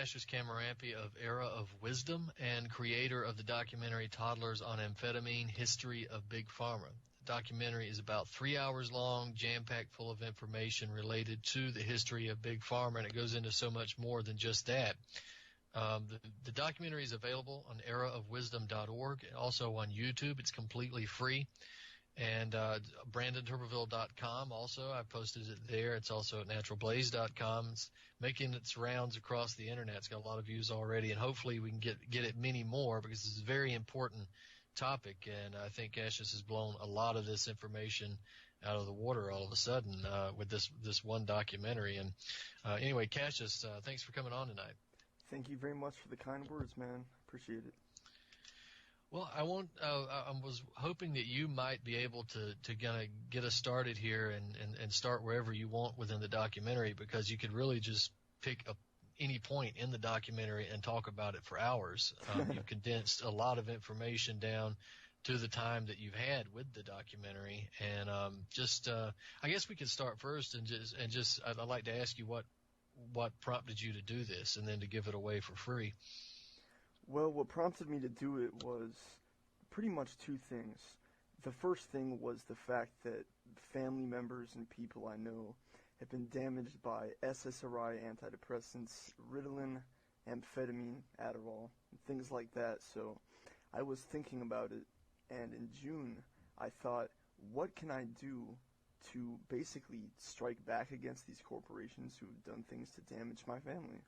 Cassius Kamarampi of Era of Wisdom and creator of the documentary Toddlers on Amphetamine, History of Big Pharma. The documentary is about 3 hours long, jam-packed full of information related to the history of Big Pharma, and it goes into so much more than just that. The documentary is available on eraofwisdom.org and also on YouTube. It's completely free. And BrandonTurbeville.com also, I posted it there. It's also at naturalblaze.com. It's making its rounds across the internet. It's got a lot of views already, and hopefully we can get it many more, because it's a very important topic, and I think Cassius has blown a lot of this information out of the water all of a sudden with this one documentary. And anyway, Cassius, thanks for coming on tonight. Thank you very much for the kind words, man. Appreciate it. Well, I was hoping that you might be able to kind of get us started here and start wherever you want within the documentary, because you could really just pick up any point in the documentary and talk about it for hours. You've condensed a lot of information down to the time that you've had with the documentary, and I guess we could start first and just I'd like to ask you what prompted you to do this, and then to give it away for free. Well, what prompted me to do it was pretty much two things. The first thing was the fact that family members and people I know have been damaged by SSRI antidepressants, Ritalin, amphetamine, Adderall, and things like that. So I was thinking about it, and in June I thought, what can I do to basically strike back against these corporations who have done things to damage my family?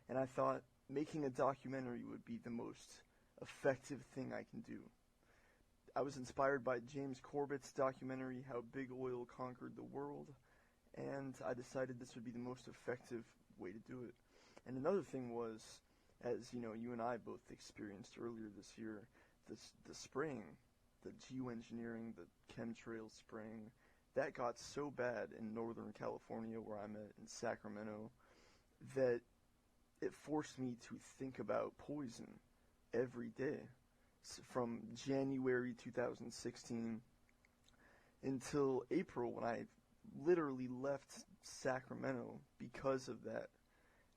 And I thought, making a documentary would be the most effective thing I can do. I was inspired by James Corbett's documentary, How Big Oil Conquered the World, and I decided this would be the most effective way to do it. And another thing was, as you know, you and I both experienced earlier this year, the spraying, the geoengineering, the chemtrail spraying, that got so bad in Northern California, where I'm at, in Sacramento, that it forced me to think about poison every day. From January 2016 until April, when I literally left Sacramento because of that.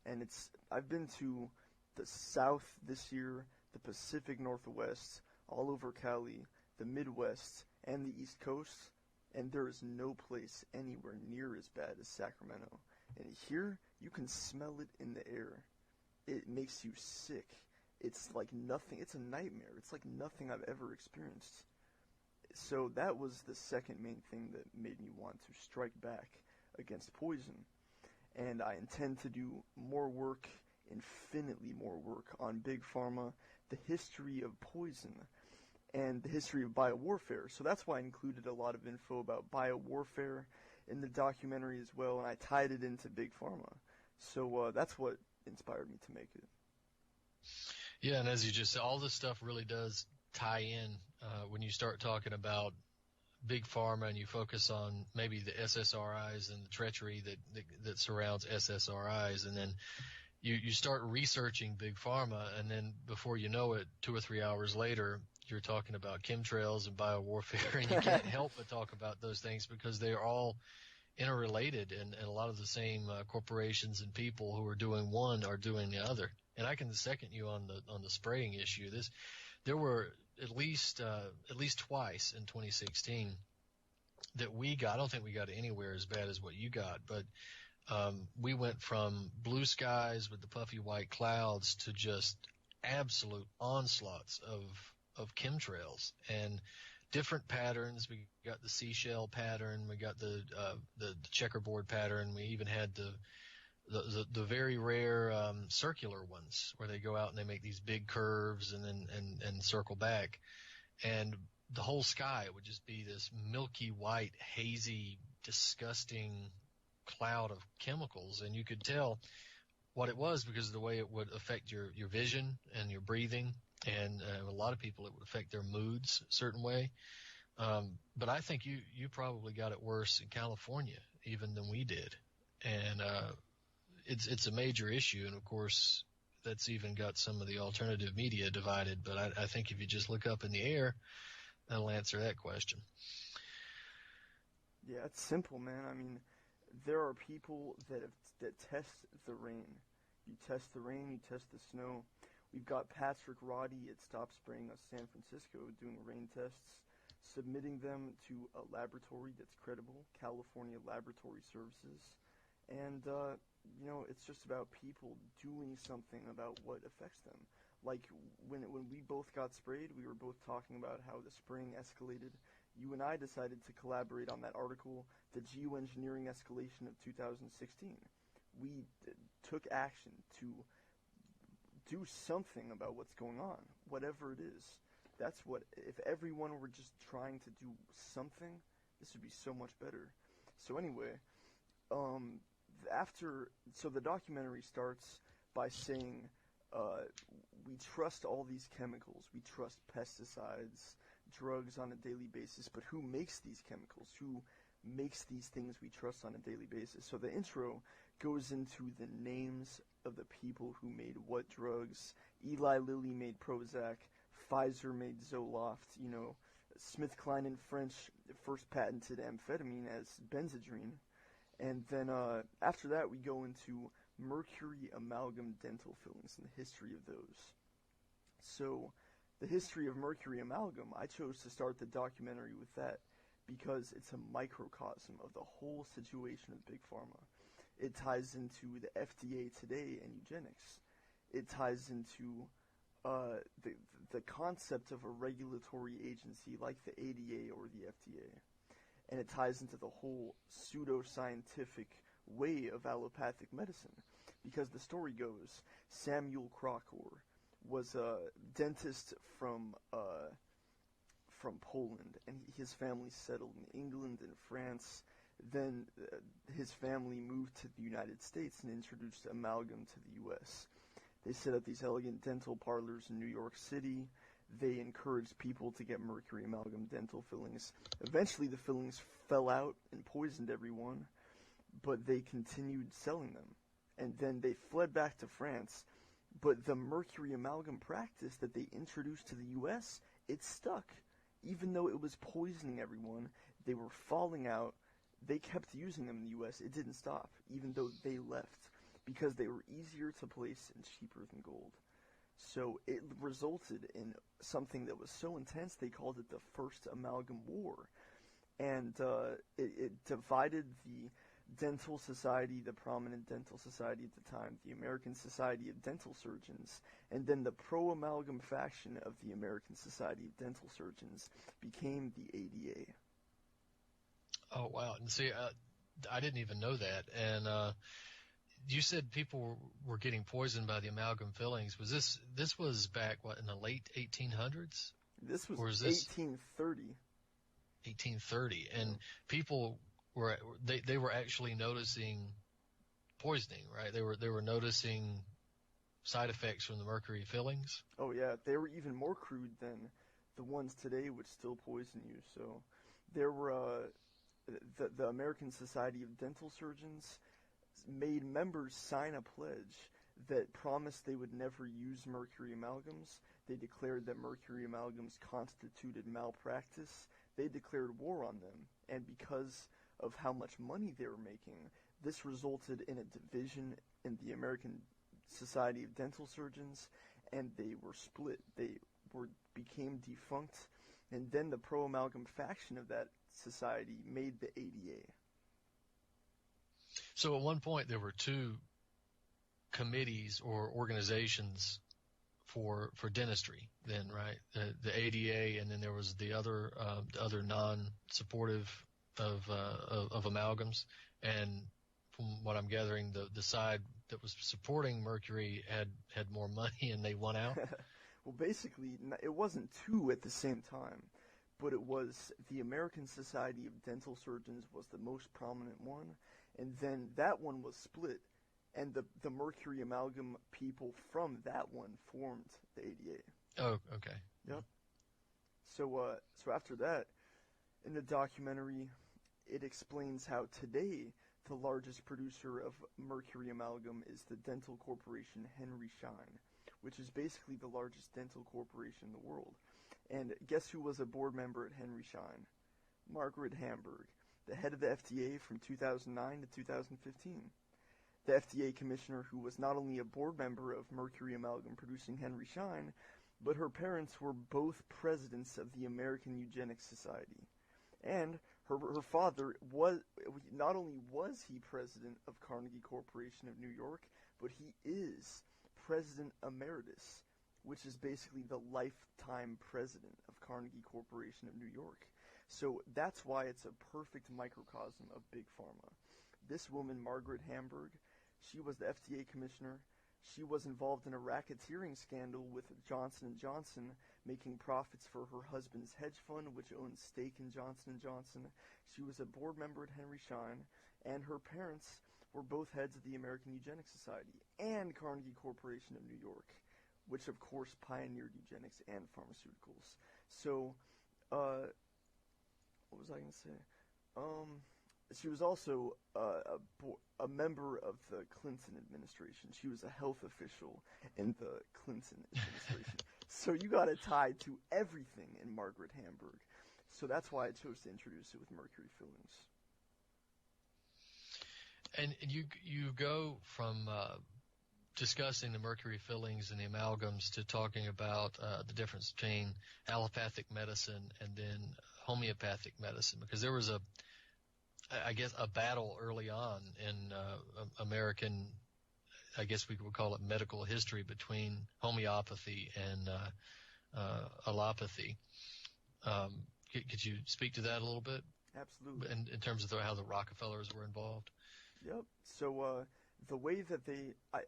And I've been to the South this year, the Pacific Northwest, all over Cali, the Midwest, and the East Coast, and there is no place anywhere near as bad as Sacramento. And here, you can smell it in the air. It makes you sick. It's like nothing. It's a nightmare. It's like nothing I've ever experienced. So that was the second main thing that made me want to strike back against poison. And I intend to do more work, infinitely more work, on Big Pharma, the history of poison, and the history of biowarfare. So that's why I included a lot of info about biowarfare in the documentary as well, and I tied it into Big Pharma. So that's what inspired me to make it. Yeah, and as you just said, all this stuff really does tie in when you start talking about Big Pharma and you focus on maybe the SSRIs and the treachery that surrounds SSRIs, and then you start researching Big Pharma, and then before you know it, 2 or 3 hours later, you're talking about chemtrails and biowarfare, and you can't help but talk about those things because they are all interrelated, and a lot of the same corporations and people who are doing one are doing the other. And I can second you on the spraying issue. There were at least twice in 2016 that we got. I don't think we got anywhere as bad as what you got, but we went from blue skies with the puffy white clouds to just absolute onslaughts of chemtrails and different patterns. We got the seashell pattern, we got the checkerboard pattern, we even had the very rare circular ones where they go out and they make these big curves and then circle back, and the whole sky would just be this milky white, hazy, disgusting cloud of chemicals, and you could tell what it was because of the way it would affect your vision and your breathing, and a lot of people it would affect their moods a certain way. But I think you probably got it worse in California even than we did, and it's a major issue, and of course that's even got some of the alternative media divided. But I think if you just look up in the air, that'll answer that question. Yeah, it's simple, man. I mean, there are people that test the rain. You test the rain, you test the snow. We've got Patrick Roddy at Stop Spraying Us San Francisco doing rain tests, submitting them to a laboratory that's credible, California Laboratory Services. And, it's just about people doing something about what affects them. Like, when we both got sprayed, we were both talking about how the spraying escalated. You and I decided to collaborate on that article, The Geoengineering Escalation of 2016. We took action to do something about what's going on, whatever it is. That's what, if everyone were just trying to do something, this would be so much better. So anyway, the documentary starts by saying, we trust all these chemicals, we trust pesticides, drugs on a daily basis, but who makes these chemicals? Who makes these things we trust on a daily basis? So the intro goes into the names of the people who made what drugs. Eli Lilly made Prozac, Pfizer made Zoloft, SmithKline and French first patented amphetamine as Benzedrine. And then after that we go into mercury amalgam dental fillings and the history of those. So the history of mercury amalgam, I chose to start the documentary with that because it's a microcosm of the whole situation of Big Pharma. It ties into the FDA today and eugenics. It ties into the concept of a regulatory agency like the ADA or the FDA. And it ties into the whole pseudoscientific way of allopathic medicine. Because the story goes, Samuel Krokor was a dentist from Poland, and his family settled in England and France. Then his family moved to the United States and introduced amalgam to the U.S. They set up these elegant dental parlors in New York City. They encouraged people to get mercury amalgam dental fillings. Eventually the fillings fell out and poisoned everyone, but they continued selling them. And then they fled back to France. But the mercury amalgam practice that they introduced to the U.S., it stuck. Even though it was poisoning everyone, they were falling out. They kept using them in the U.S. It didn't stop, even though they left, because they were easier to place and cheaper than gold. So it resulted in something that was so intense, they called it the First Amalgam War. And it divided the dental society, the prominent dental society at the time, the American Society of Dental Surgeons, and then the pro-amalgam faction of the American Society of Dental Surgeons became the ADA. Oh, wow. And see, I didn't even know that. And you said people were getting poisoned by the amalgam fillings. This was back, in the late 1800s? This was 1830. 1830. And people they were actually noticing poisoning, right? They were noticing side effects from the mercury fillings. Oh yeah, they were even more crude than the ones today, which still poison you. So there were the American Society of Dental Surgeons made members sign a pledge that promised they would never use mercury amalgams. They declared that mercury amalgams constituted malpractice. They declared war on them, and because of how much money they were making, this resulted in a division in the American Society of Dental Surgeons, and they were split. They became defunct, and then the pro-amalgam faction of that society made the ADA. So at one point there were two committees or organizations for dentistry then, right? The ADA, and then there was the other non-supportive of amalgams. And from what I'm gathering, the side that was supporting mercury had more money and they won out. Well, basically, it wasn't two at the same time, but it was the American Society of Dental Surgeons was the most prominent one, and then that one was split, and the mercury amalgam people from that one formed the ADA. Oh, okay. Yep. So after that, in the documentary, it explains how today the largest producer of mercury amalgam is the dental corporation Henry Schein, which is basically the largest dental corporation in the world. And guess who was a board member at Henry Schein? Margaret Hamburg, the head of the FDA from 2009 to 2015. the FDA commissioner who was not only a board member of Mercury Amalgam producing Henry Schein, but her parents were both presidents of the American Eugenics Society. And her father was, not only was he president of Carnegie Corporation of New York, but he is president emeritus, which is basically the lifetime president of Carnegie Corporation of New York. So that's why it's a perfect microcosm of Big Pharma. This woman, Margaret Hamburg, she was the FDA commissioner. She was involved in a racketeering scandal with Johnson & Johnson, making profits for her husband's hedge fund, which owns stake in Johnson & Johnson. She was a board member at Henry Schein, and her parents were both heads of the American Eugenics Society and Carnegie Corporation of New York, which of course pioneered eugenics and pharmaceuticals. So, what was I going to say? She was also a member of the Clinton administration. She was a health official in the Clinton administration. So you got a tie to everything in Margaret Hamburg. So that's why I chose to introduce it with mercury fillings. And you go from discussing the mercury fillings and the amalgams to talking about the difference between allopathic medicine and then homeopathic medicine, because there was a battle early on in American, I guess we would call it medical history, between homeopathy and allopathy. Could you speak to that a little bit? Absolutely. In terms of how the Rockefellers were involved? Yep. So the way that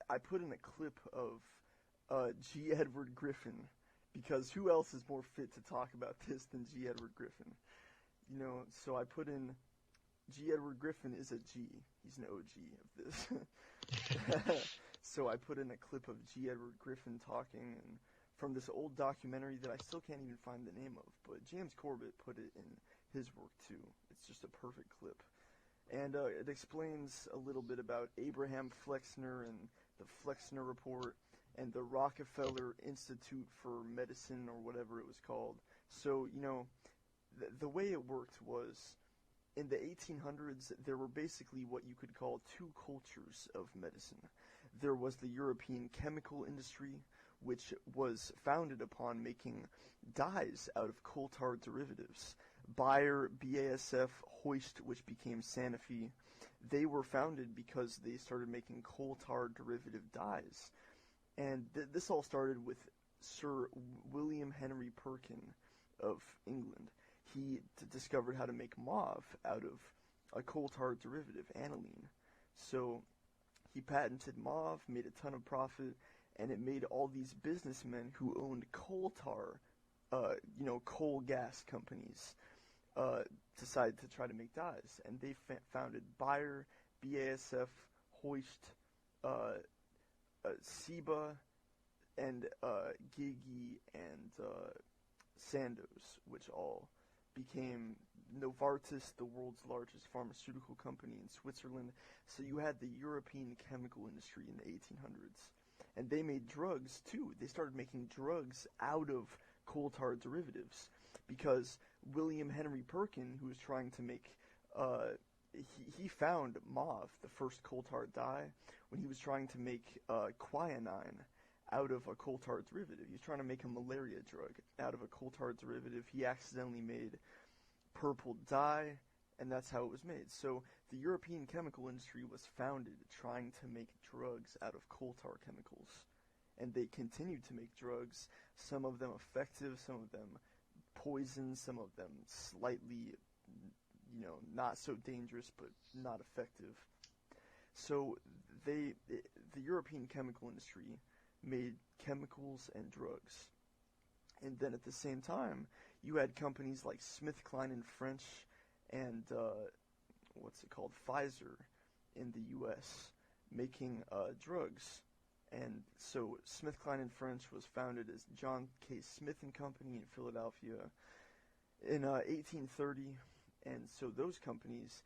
I put in a clip of G. Edward Griffin, because who else is more fit to talk about this than G. Edward Griffin? So I put in G. Edward Griffin is a G. He's an OG of this. So I put in a clip of G. Edward Griffin talking, and from this old documentary that I still can't even find the name of, but James Corbett put it in his work too. It's just a perfect clip. And it explains a little bit about Abraham Flexner and the Flexner Report and the Rockefeller Institute for Medicine, or whatever it was called. So, the way it worked was, in the 1800s, there were basically what you could call two cultures of medicine. There was the European chemical industry, which was founded upon making dyes out of coal tar derivatives. Bayer, BASF, Hoist, which became Sanofi, they were founded because they started making coal tar derivative dyes. And this all started with Sir William Henry Perkin of England. He discovered how to make mauve out of a coal tar derivative, aniline. So he patented mauve, made a ton of profit, and it made all these businessmen who owned coal tar, coal gas companies, decide to try to make dyes. And they founded Bayer, BASF, Hoist, Ciba, and Gigi, and Sandoz, which all became Novartis, the world's largest pharmaceutical company in Switzerland. So you had the European chemical industry in the 1800s. And they made drugs, too. They started making drugs out of coal tar derivatives, because William Henry Perkin, who was trying to make, he found mauve, the first coal tar dye, when he was trying to make quinine out of a coal tar derivative. He was trying to make a malaria drug out of a coal tar derivative. He accidentally made purple dye, and that's how it was made. So the European chemical industry was founded trying to make drugs out of coal tar chemicals. And they continued to make drugs, some of them effective, some of them poison, some of them slightly, not so dangerous, but not effective. So the European chemical industry made chemicals and drugs. And then at the same time, you had companies like SmithKline and French and, Pfizer in the U.S. making drugs. And so SmithKline and French was founded as John K. Smith and Company in Philadelphia in 1830. And so those companies,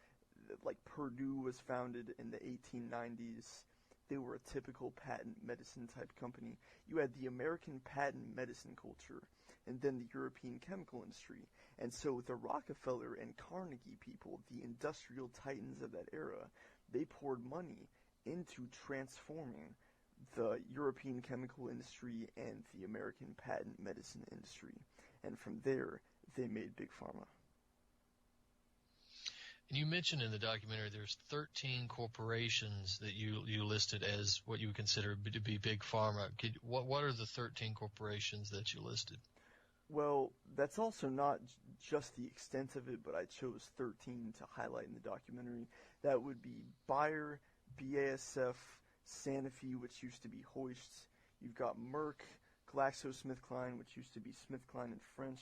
like Purdue was founded in the 1890s. They were a typical patent medicine type company. You had the American patent medicine culture, and then the European chemical industry. And so the Rockefeller and Carnegie people, the industrial titans of that era, they poured money into transforming the European chemical industry and the American patent medicine industry. And from there, they made Big Pharma. And you mentioned in the documentary there's 13 corporations that you listed as what you would consider to be Big Pharma. What are the 13 corporations that you listed? Well, that's also not just the extent of it, but I chose 13 to highlight in the documentary. That would be Bayer, BASF, Sanofi, which used to be Hoist. You've got Merck, GlaxoSmithKline, which used to be SmithKline in French.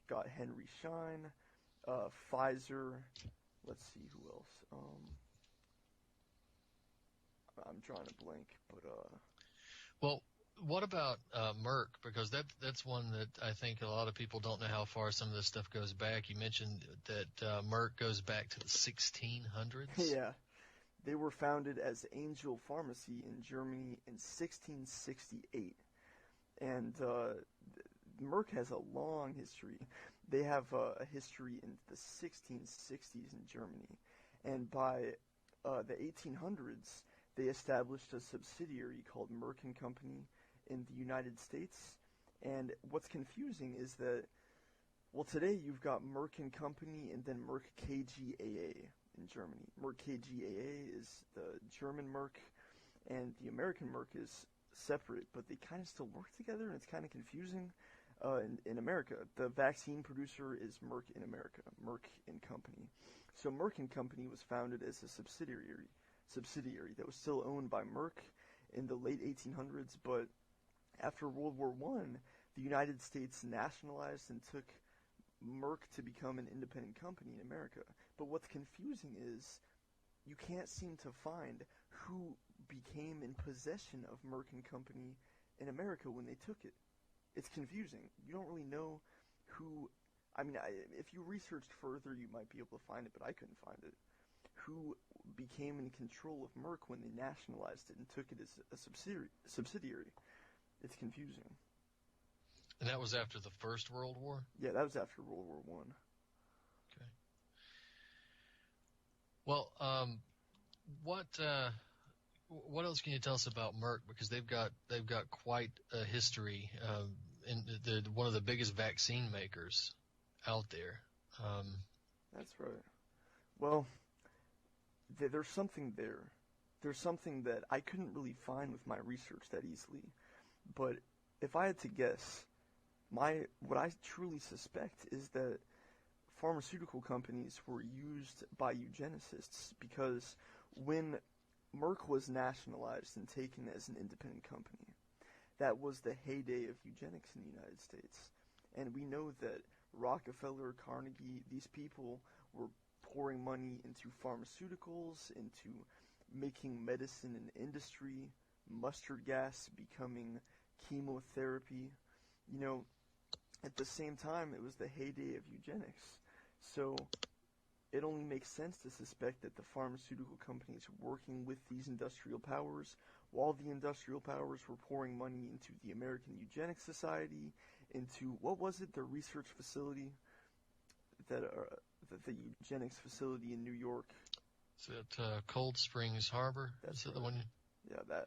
You've got Henry Schein, Pfizer. Let's see who else. I'm drawing a blank, but Well, what about Merck? Because that's one that I think a lot of people don't know how far some of this stuff goes back. You mentioned that Merck goes back to the 1600s. Yeah. They were founded as Angel Pharmacy in Germany in 1668. And Merck has a long history. They have a history in the 1660s in Germany. And by the 1800s, they established a subsidiary called Merck & Company in the United States. And what's confusing is that, well, today you've got Merck & Company and then Merck KGaA in Germany. Merck KGaA is the German Merck, and the American Merck is separate, but they kind of still work together, and it's kind of confusing. In America, the vaccine producer is Merck in America, Merck & Company. So Merck & Company was founded as a subsidiary that was still owned by Merck in the late 1800s, but after World War I, the United States nationalized and took Merck to become an independent company in America. But what's confusing is you can't seem to find who became in possession of Merck & Company in America when they took it. It's confusing. You don't really know who... if you researched further, you might be able to find it, but I couldn't find it. Who became in control of Merck when they nationalized it and took it as a subsidiary. It's confusing. And that was after the First World War? Yeah, that was after World War I. Okay. Well, what else can you tell us about Merck? Because they've got quite a history, and they're one of the biggest vaccine makers out there. That's right. Well, there's something there. There's something that I couldn't really find with my research that easily. But if I had to guess, what I truly suspect is that pharmaceutical companies were used by eugenicists, because when Merck was nationalized and taken as an independent company, that was the heyday of eugenics in the United States. And we know that Rockefeller, Carnegie, these people were pouring money into pharmaceuticals, into making medicine an industry, mustard gas becoming chemotherapy. At the same time, it was the heyday of eugenics. So it only makes sense to suspect that the pharmaceutical companies working with these industrial powers, while the industrial powers were pouring money into the American Eugenics Society, into, what was it, the research facility, the eugenics facility in New York. Is it Cold Springs Harbor? That's Is that right. the one? Yeah, that.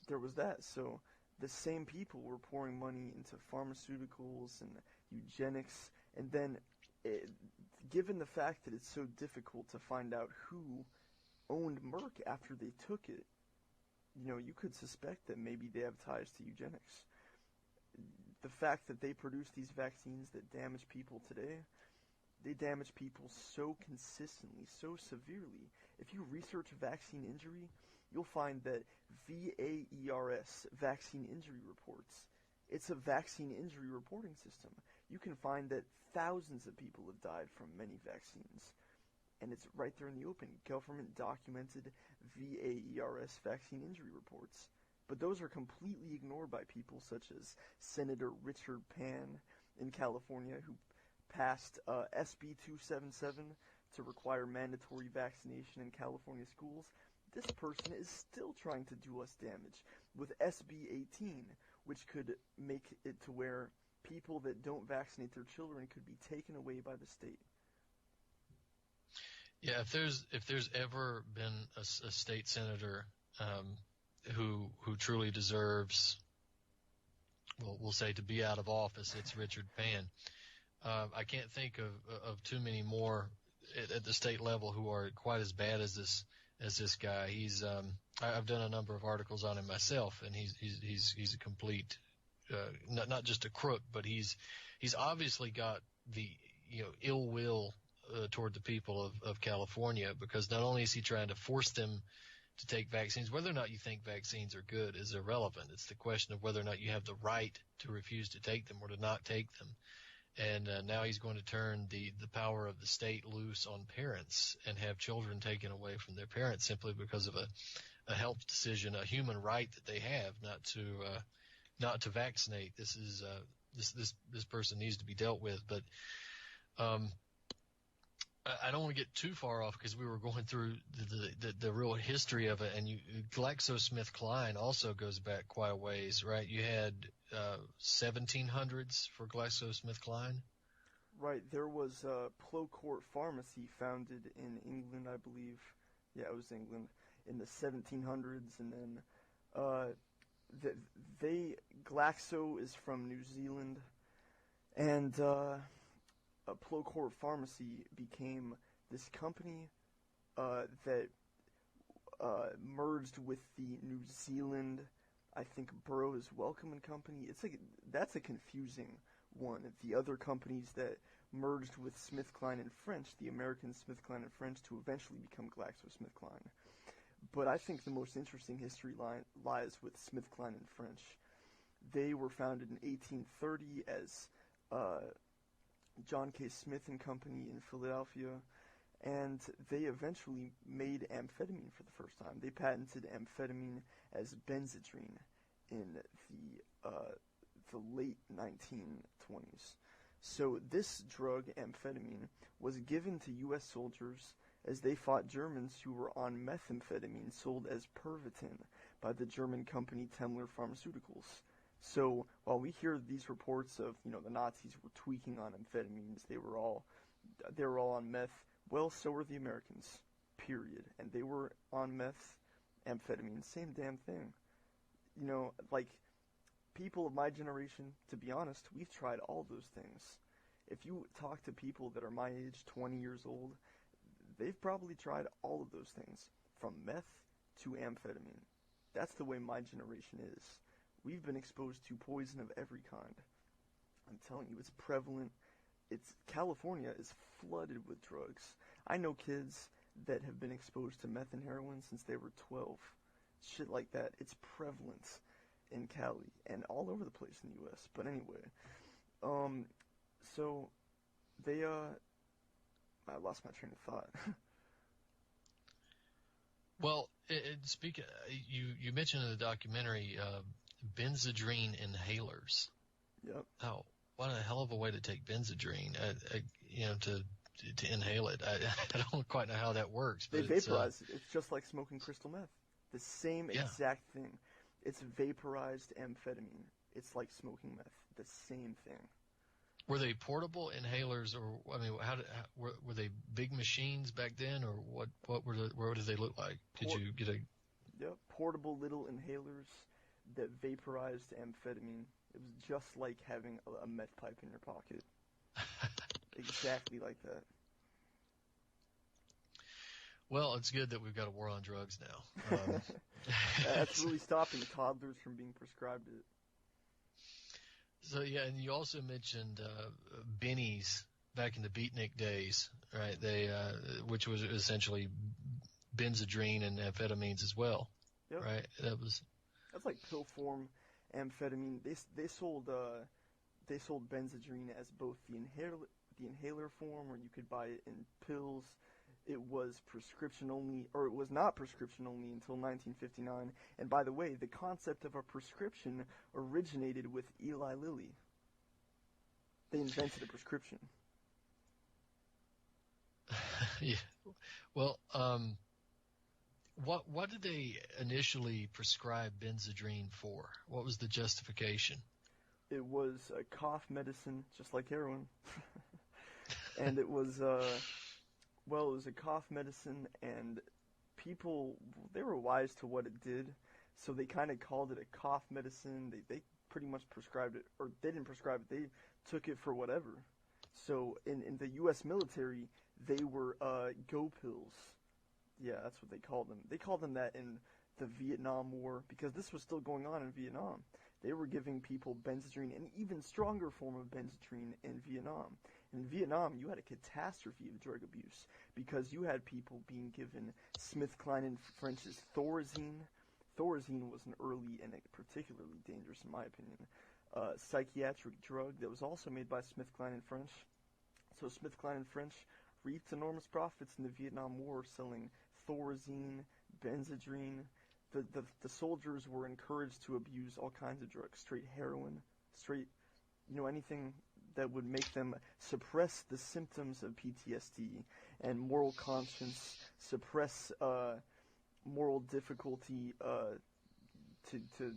There was that. So the same people were pouring money into pharmaceuticals and eugenics, and then given the fact that it's so difficult to find out who owned Merck after they took it, you could suspect that maybe they have ties to eugenics. The fact that they produce these vaccines that damage people today, they damage people so consistently, so severely. If you research vaccine injury, you'll find that VAERS, Vaccine Injury Reports, it's a vaccine injury reporting system. You can find that thousands of people have died from many vaccines. And it's right there in the open. Government documented VAERS vaccine injury reports. But those are completely ignored by people such as Senator Richard Pan in California, who passed SB 277 to require mandatory vaccination in California schools. This person is still trying to do us damage with SB 18, which could make it to where people that don't vaccinate their children could be taken away by the state. Yeah, if there's ever been a state senator who truly deserves, well, we'll say, to be out of office, it's Richard Pan. I can't think of too many more at the state level who are quite as bad as this guy. I've done a number of articles on him myself, and he's a complete not just a crook, but he's obviously got the ill will toward the people of California, because not only is he trying to force them to take vaccines, whether or not you think vaccines are good is irrelevant. It's the question of whether or not you have the right to refuse to take them or to not take them. And now he's going to turn the power of the state loose on parents and have children taken away from their parents simply because of a health decision, a human right that they have not to vaccinate. This is this person needs to be dealt with. But I don't want to get too far off, because we were going through the real history of it, and GlaxoSmithKline also goes back quite a ways, right? You had 1700s for GlaxoSmithKline. Right, there was Plocourt Pharmacy, founded in England, I believe. Yeah, it was England, in the 1700s, and then Glaxo is from New Zealand, and Plocourt Pharmacy became this company that merged with the New Zealand, I think, Burroughs Wellcome and Company. That's a confusing one. The other companies that merged with SmithKline and French, the American SmithKline and French, to eventually become GlaxoSmithKline. But I think the most interesting history lies with SmithKline and French. They were founded in 1830 as John K. Smith and Company in Philadelphia, and they eventually made amphetamine for the first time. They patented amphetamine as Benzedrine in the late 1920s. So this drug, amphetamine, was given to U.S. soldiers as they fought Germans who were on methamphetamine sold as Pervitin by the German company Temmler Pharmaceuticals. So while we hear these reports of, the Nazis were tweaking on amphetamines, they were all on meth, well, so were the Americans, period. And they were on meth, amphetamine, same damn thing. Like, people of my generation, to be honest, we've tried all those things. If you talk to people that are my age, 20 years old, they've probably tried all of those things, from meth to amphetamine. That's the way my generation is. We've been exposed to poison of every kind. I'm telling you, it's prevalent. California is flooded with drugs. I know kids that have been exposed to meth and heroin since they were 12. Shit like that. It's prevalent in Cali and all over the place in the U.S. But anyway, so they I lost my train of thought. Well, you mentioned in the documentary Benzedrine inhalers. Yep. Oh, what a hell of a way to take Benzedrine, to inhale it. I don't quite know how that works. They but vaporize it. It's just like smoking crystal meth. The same exact thing. It's vaporized amphetamine. It's like smoking meth. The same thing. Were they portable inhalers, or were they big machines back then, or what did they look like? Did you get a? Yep, portable little inhalers that vaporized amphetamine. It was just like having a meth pipe in your pocket. Exactly like that. Well, it's good that we've got a war on drugs now. That's really stopping toddlers from being prescribed it. So, yeah, and you also mentioned bennies back in the beatnik days, right? Which was essentially Benzedrine and amphetamines as well, yep. Right? That's like pill form amphetamine. They sold Benzedrine as both the inhaler form, where you could buy it in pills. It was prescription only, or it was not prescription only until 1959. And by the way, the concept of a prescription originated with Eli Lilly. They invented a prescription. Yeah. Well, what did they initially prescribe Benzedrine for? What was the justification? It was a cough medicine, just like heroin. And it was Well, it was a cough medicine, and people, they were wise to what it did, so they kind of called it a cough medicine. They pretty much prescribed it, or they didn't prescribe it, they took it for whatever. So in the U.S. military, they were go pills. Yeah, that's what they called them. They called them that in the Vietnam War because this was still going on in Vietnam. They were giving people Benzedrine, an even stronger form of Benzedrine in Vietnam. In Vietnam, you had a catastrophe of drug abuse because you had people being given SmithKline and French's Thorazine. Thorazine was an early and a particularly dangerous, in my opinion, psychiatric drug that was also made by SmithKline and French. So SmithKline and French reaped enormous profits in the Vietnam War selling Thorazine, Benzedrine. The soldiers were encouraged to abuse all kinds of drugs, straight heroin, straight, anything that would make them suppress the symptoms of PTSD and moral conscience, suppress moral difficulty to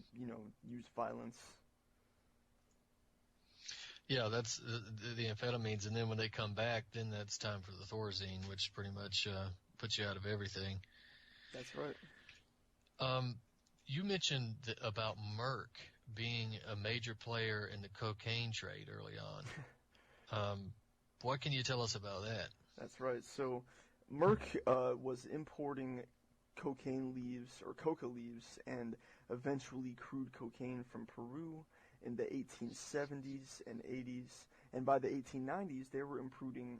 use violence. Yeah, that's the amphetamines, and then when they come back, then that's time for the Thorazine, which pretty much puts you out of everything. That's right. You mentioned about Merck being a major player in the cocaine trade early on. What can you tell us about that? That's right. So Merck was importing cocaine leaves or coca leaves and eventually crude cocaine from Peru in the 1870s and 80s. And by the 1890s, they were importing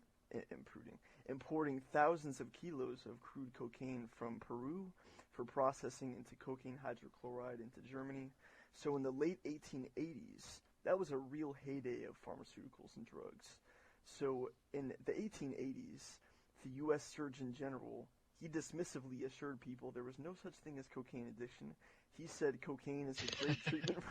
thousands of kilos of crude cocaine from Peru for processing into cocaine hydrochloride into Germany. So in the late 1880s, that was a real heyday of pharmaceuticals and drugs. So in the 1880s, the U.S. Surgeon General, he dismissively assured people there was no such thing as cocaine addiction. He said cocaine is a great treatment,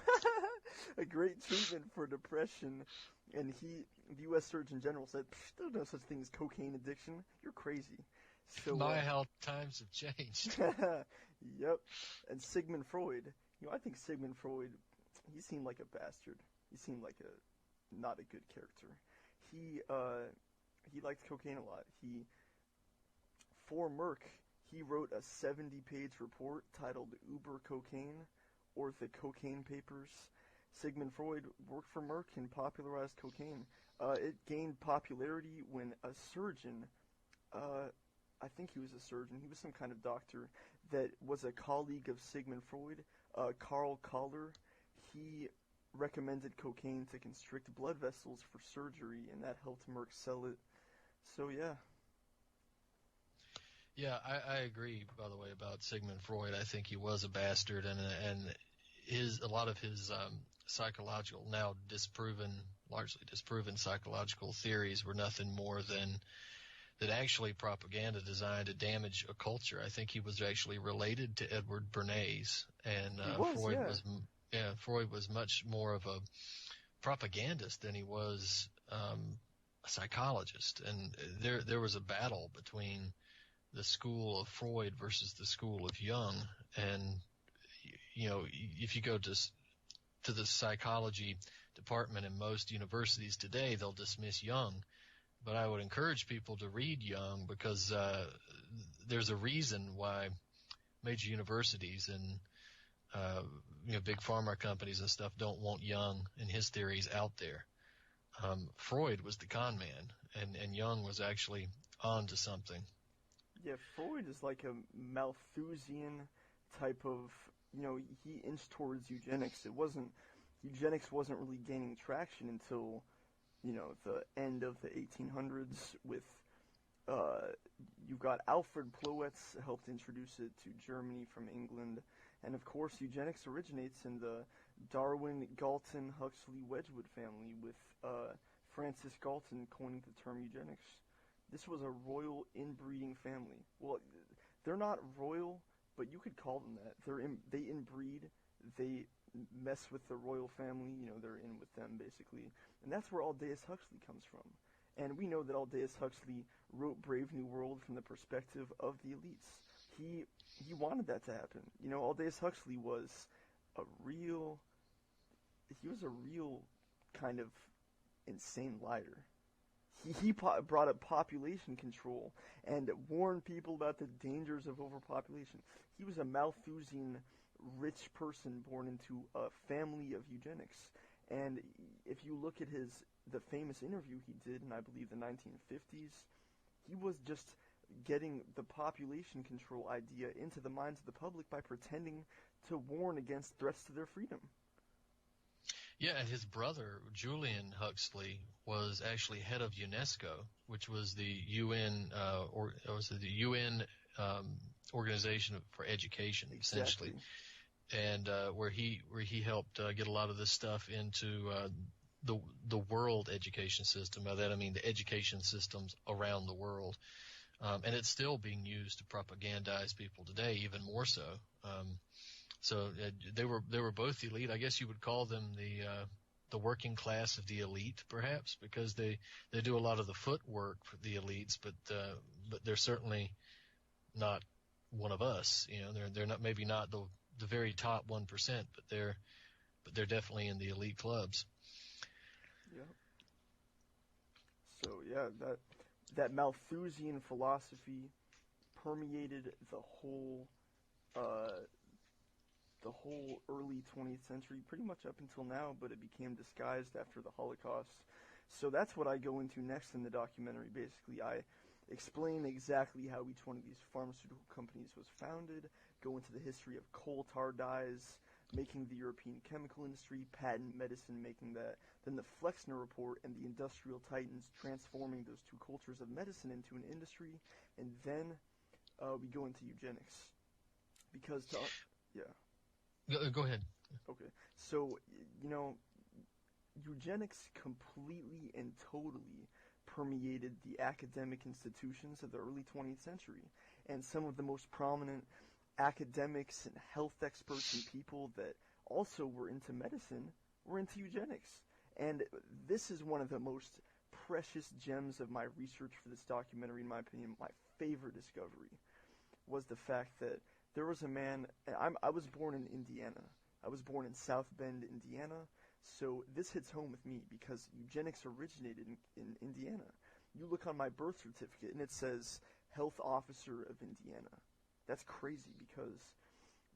a great treatment for depression. And the U.S. Surgeon General said, there's no such thing as cocaine addiction. You're crazy. So, how times have changed. Yep. And Sigmund Freud, I think Sigmund Freud, he seemed like a bastard. He seemed like not a good character. He liked cocaine a lot. For Merck, he wrote a 70-page report titled Uber Cocaine, or The Cocaine Papers. Sigmund Freud worked for Merck and popularized cocaine. It gained popularity when a surgeon, I think he was a surgeon, he was some kind of doctor, that was a colleague of Sigmund Freud, Karl Kohler. He recommended cocaine to constrict blood vessels for surgery, and that helped Merck sell it. So, yeah. Yeah, I agree, by the way, about Sigmund Freud. I think he was a bastard, and a lot of his psychological, now largely disproven psychological theories were nothing more than actually propaganda designed to damage a culture. I think he was actually related to Edward Bernays, and Freud was much more of a propagandist than he was a psychologist. And there was a battle between the school of Freud versus the school of Jung. And if you go to the psychology department in most universities today, they'll dismiss Jung. But I would encourage people to read Jung because there's a reason why major universities and big pharma companies and stuff don't want Jung and his theories out there. Freud was the con man, and Jung was actually on to something. Yeah, Freud is like a Malthusian type of, he inched towards eugenics. Eugenics wasn't really gaining traction until the end of the 1800s with, you've got Alfred Plowetz helped introduce it to Germany from England. And of course, eugenics originates in the Darwin, Galton, Huxley, Wedgwood family with Francis Galton coining the term eugenics. This was a royal inbreeding family. Well, they're not royal, but you could call them that. They inbreed, they mess with the royal family, they're in with them basically. And that's where Aldous Huxley comes from. And we know that Aldous Huxley wrote Brave New World from the perspective of the elites. He wanted that to happen. Aldous Huxley was a real kind of insane liar. he brought up population control and warned people about the dangers of overpopulation. He was a Malthusian rich person born into a family of eugenics. And if you look at the famous interview he did in, I believe, the 1950s, he was just getting the population control idea into the minds of the public by pretending to warn against threats to their freedom. Yeah, and his brother, Julian Huxley, was actually head of UNESCO, which was the UN, Organization for Education, essentially, and where he helped get a lot of this stuff into the world education system. By that I mean the education systems around the world, and it's still being used to propagandize people today, even more so. So they were both elite. I guess you would call them the working class of the elite, perhaps, because they do a lot of the footwork for the elites, but they're certainly not one of us. You know, they're not, maybe not the very top 1%, but they're definitely in the elite clubs. Yeah. So yeah, that Malthusian philosophy permeated the whole early 20th century, pretty much up until now, but it became disguised after the Holocaust. So that's what I go into next in the documentary. Basically, I explain exactly how each one of these pharmaceutical companies was founded, go into the history of coal tar dyes, making the European chemical industry, patent medicine making that, then the Flexner Report and the industrial titans transforming those two cultures of medicine into an industry, and then we go into eugenics. Because, yeah. Go ahead. Okay. So, eugenics completely and totally permeated the academic institutions of the early 20th century. And some of the most prominent academics and health experts and people that also were into medicine were into eugenics. And this is one of the most precious gems of my research for this documentary, in my opinion. My favorite discovery was the fact that there was a man. I was born in Indiana. I was born in South Bend, Indiana. So this hits home with me because eugenics originated in Indiana. You look on my birth certificate and it says Health Officer of Indiana. That's crazy because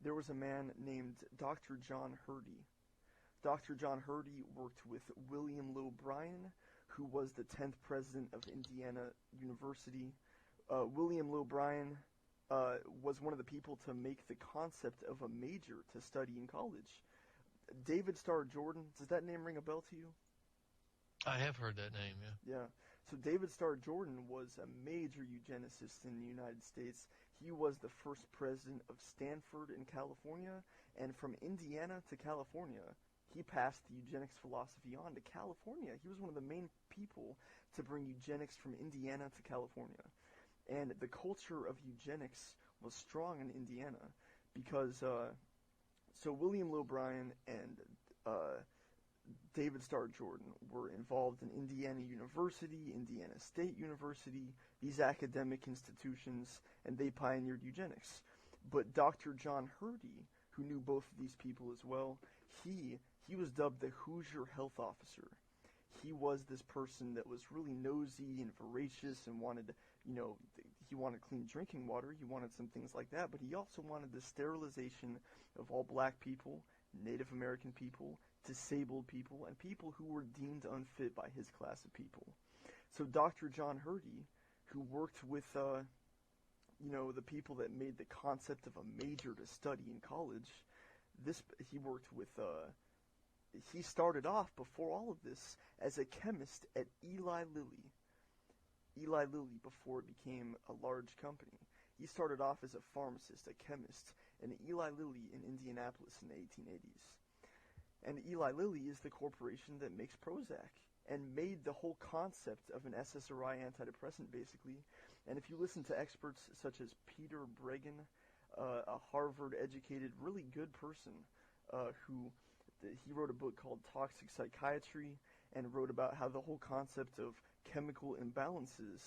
there was a man named Dr. John Hurdy. Dr. John Hurdy worked with William Lowe Bryan, who was the 10th president of Indiana University. William Lowe Bryan was one of the people to make the concept of a major to study in college. David Starr Jordan, does that name ring a bell to you? I have heard that name, yeah. Yeah. So David Starr Jordan was a major eugenicist in the United States. He was the first president of Stanford in California, and from Indiana to California, he passed the eugenics philosophy on to California. He was one of the main people to bring eugenics from Indiana to California. And the culture of eugenics was strong in Indiana because, so William Lowe Bryan and David Starr Jordan were involved in Indiana University, Indiana State University, these academic institutions, and they pioneered eugenics. But Dr. John Hurdy, who knew both of these people as well, he was dubbed the Hoosier Health Officer. He was this person that was really nosy and voracious and wanted, he wanted clean drinking water, he wanted some things like that, but he also wanted the sterilization of all black people, Native American people, disabled people, and people who were deemed unfit by his class of people. So Dr. John Hurdy, who worked with, the people that made the concept of a major to study in college, he worked with, he started off before all of this as a chemist at Eli Lilly. Eli Lilly before it became a large company. He started off as a pharmacist, a chemist, in Eli Lilly in Indianapolis in the 1880s. And Eli Lilly is the corporation that makes Prozac and made the whole concept of an SSRI antidepressant, basically. And if you listen to experts such as Peter Breggin, a Harvard-educated, really good person, he wrote a book called Toxic Psychiatry and wrote about how the whole concept of chemical imbalances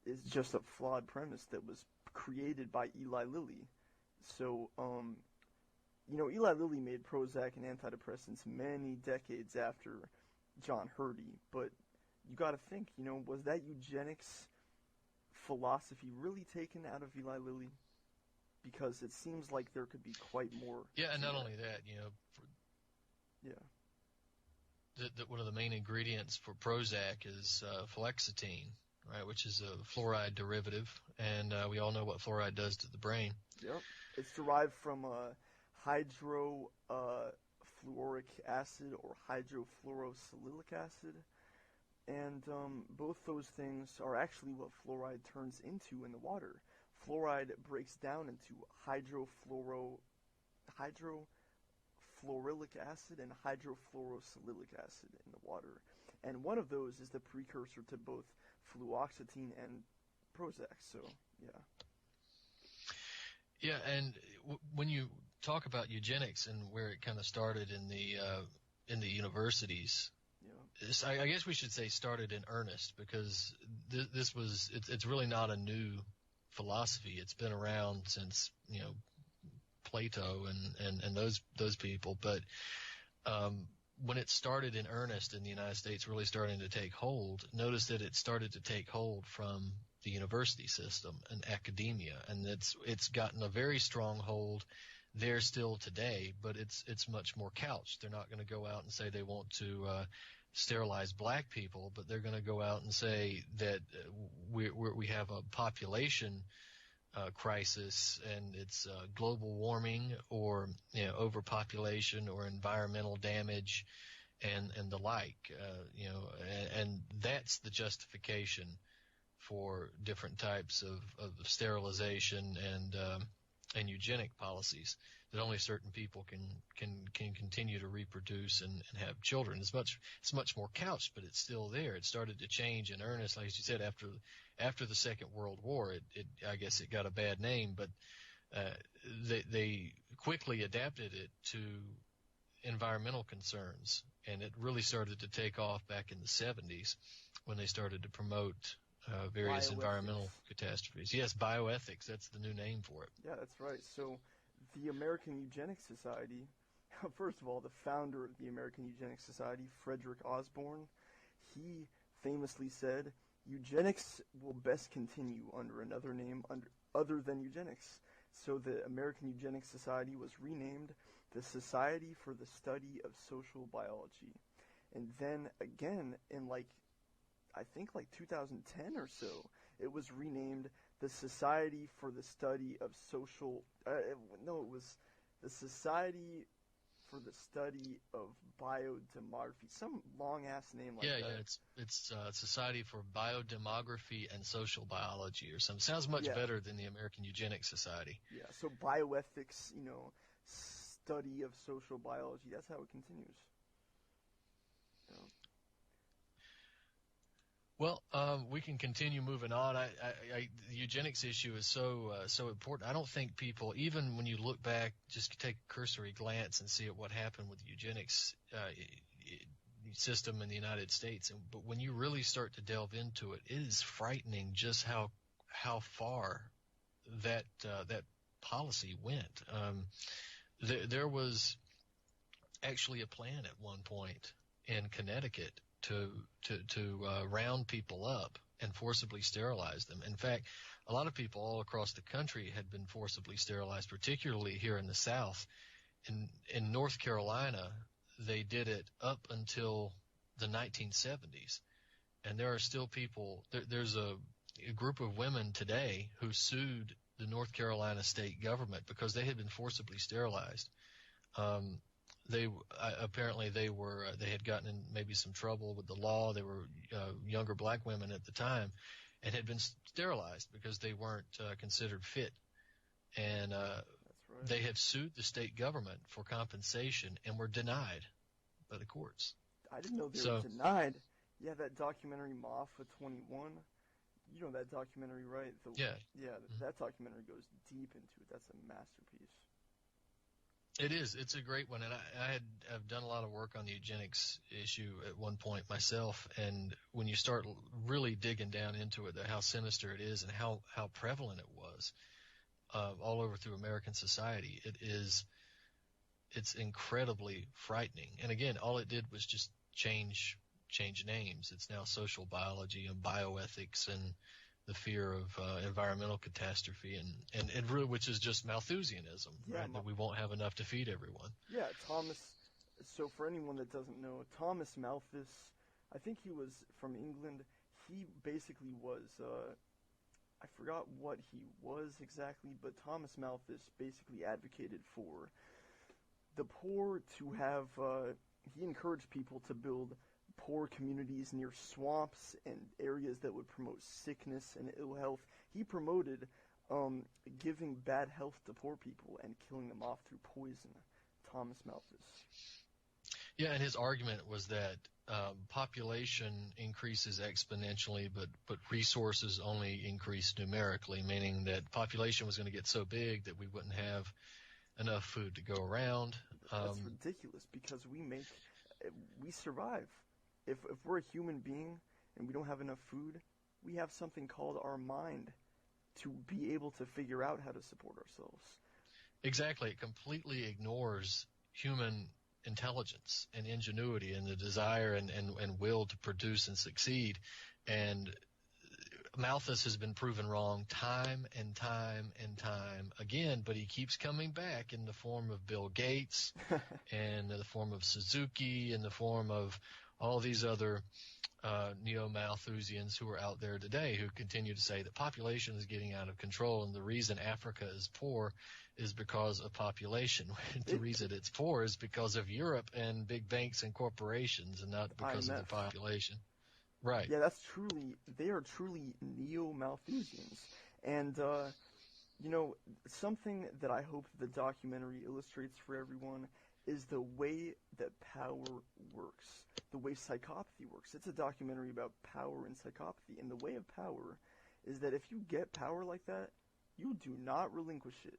is just a flawed premise that was created by Eli Lilly. So, Eli Lilly made Prozac and antidepressants many decades after John Hurdy, but you got to think, was that eugenics philosophy really taken out of Eli Lilly? Because it seems like there could be quite more. Yeah, and not only that, one of the main ingredients for Prozac is fluoxetine, right, which is a fluoride derivative, and we all know what fluoride does to the brain. Yep, it's derived from hydrofluoric acid or hydrofluorosililic acid, and both those things are actually what fluoride turns into in the water. Fluoride breaks down into hydrofluoric acid and hydrofluorosililic acid in the water. And one of those is the precursor to both fluoxetine and Prozac. So, yeah. Yeah, and when you talk about eugenics and where it kind of started in the universities, I guess we should say started in earnest, because it's really not a new philosophy. It's been around since Plato and those people, but when it started in earnest in the United States, really starting to take hold, notice that it started to take hold from the university system and academia, and it's gotten a very strong hold there still today, but it's much more couched. They're not going to go out and say they want to sterilize black people, but they're going to go out and say that we have a population crisis, and it's global warming or overpopulation or environmental damage and the like, and that's the justification for different types of sterilization and eugenic policies, that only certain people can continue to reproduce and have children. It's much more couched, but it's still there. It started to change in earnest, like you said, after the Second World War. I guess it got a bad name, but they quickly adapted it to environmental concerns, and it really started to take off back in the 70s when they started to promote various environmental catastrophes. Yes, bioethics, that's the new name for it. Yeah, that's right. So the American Eugenics Society, first of all, the founder of the American Eugenics Society, Frederick Osborne, he famously said, "Eugenics will best continue under another name other than eugenics." So the American Eugenics Society was renamed the Society for the Study of Social Biology. And then again in I think 2010 or so, it was renamed the Society for the Study of Social. It was the Society for the Study of Biodemography. Some long ass name like that. Yeah, it's Society for Biodemography and Social Biology or something. Sounds much better than the American Eugenics Society. Yeah, so bioethics, study of social biology. That's how it continues. Well, we can continue moving on. The eugenics issue is so important. I don't think people, even when you look back, just take a cursory glance and see at what happened with the eugenics system in the United States. But when you really start to delve into it, it is frightening just how far that policy went. There was actually a plan at one point in Connecticut to round people up and forcibly sterilize them. In fact, a lot of people all across the country had been forcibly sterilized, particularly here in the South. In North Carolina, they did it up until the 1970s. And there are still people, there's a group of women today who sued the North Carolina state government because they had been forcibly sterilized. They had gotten in maybe some trouble with the law. They were younger black women at the time and had been sterilized because they weren't considered fit. And That's right. They have sued the state government for compensation and were denied by the courts. I didn't know they were denied. Yeah, that documentary Maafa 21. You know that documentary, right? Yeah. That documentary goes deep into it. That's a masterpiece. It is. It's a great one, and I've done a lot of work on the eugenics issue at one point myself. And when you start really digging down into it, how sinister it is and how prevalent it was all over through American society, it's incredibly frightening. And again, all it did was just change change names. It's now social biology and bioethics and the fear of environmental catastrophe, and really, which is just Malthusianism, right? That we won't have enough to feed everyone. Yeah, Thomas. So for anyone that doesn't know, Thomas Malthus, I think he was from England. He basically was, I forgot what he was exactly, but Thomas Malthus basically advocated for the poor to have, he encouraged people to build poor communities near swamps and areas that would promote sickness and ill health. He promoted giving bad health to poor people and killing them off through poison. Thomas Malthus. Yeah, and his argument was that population increases exponentially, but resources only increase numerically, meaning that population was going to get so big that we wouldn't have enough food to go around. That's ridiculous, because we survive. If we're a human being and we don't have enough food, we have something called our mind to be able to figure out how to support ourselves. Exactly. It completely ignores human intelligence and ingenuity and the desire and will to produce and succeed. And Malthus has been proven wrong time and time and time again, but he keeps coming back in the form of Bill Gates and in the form of Suzuki, in the form of all these other neo-Malthusians who are out there today who continue to say that population is getting out of control, and the reason Africa is poor is because of population. The reason it's poor is because of Europe and big banks and corporations, and not because of the population. Right. Yeah, they are truly neo-Malthusians. And, something that I hope the documentary illustrates for everyone is the way that power works, the way psychopathy works. It's a documentary about power and psychopathy, and the way of power is that if you get power like that, you do not relinquish it.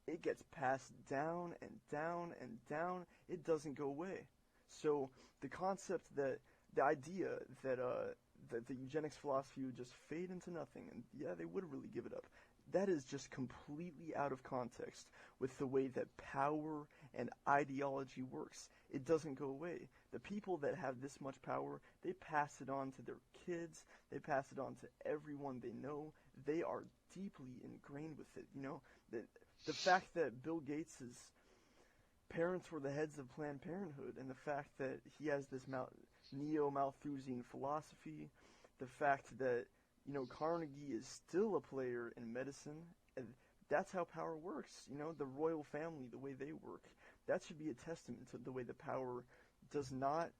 It gets passed down and down and down. It doesn't go away. So the idea that the eugenics philosophy would just fade into nothing, and yeah, they would really give it up, that is just completely out of context with the way that power and ideology works. It doesn't go away. The people that have this much power, they pass it on to their kids. They pass it on to everyone they know. They are deeply ingrained with it. The fact that Bill Gates' parents were the heads of Planned Parenthood, and the fact that he has this neo-Malthusian philosophy, the fact that Carnegie is still a player in medicine, and that's how power works. The royal family, the way they work, that should be a testament to the way the power does not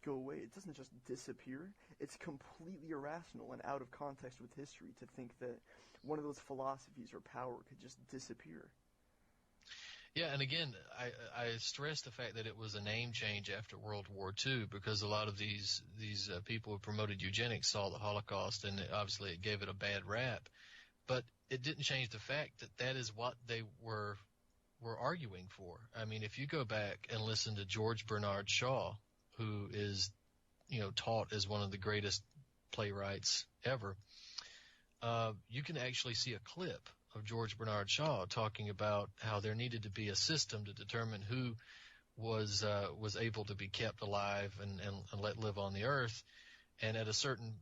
go away. It doesn't just disappear. It's completely irrational and out of context with history to think that one of those philosophies or power could just disappear. Yeah, and again, I stress the fact that it was a name change after World War II, because a lot of these people who promoted eugenics saw the Holocaust, and obviously it gave it a bad rap. But it didn't change the fact that is what they were arguing for. I mean, if you go back and listen to George Bernard Shaw, who is taught as one of the greatest playwrights ever, you can actually see a clip of George Bernard Shaw talking about how there needed to be a system to determine who was able to be kept alive and let live on the earth. And at a certain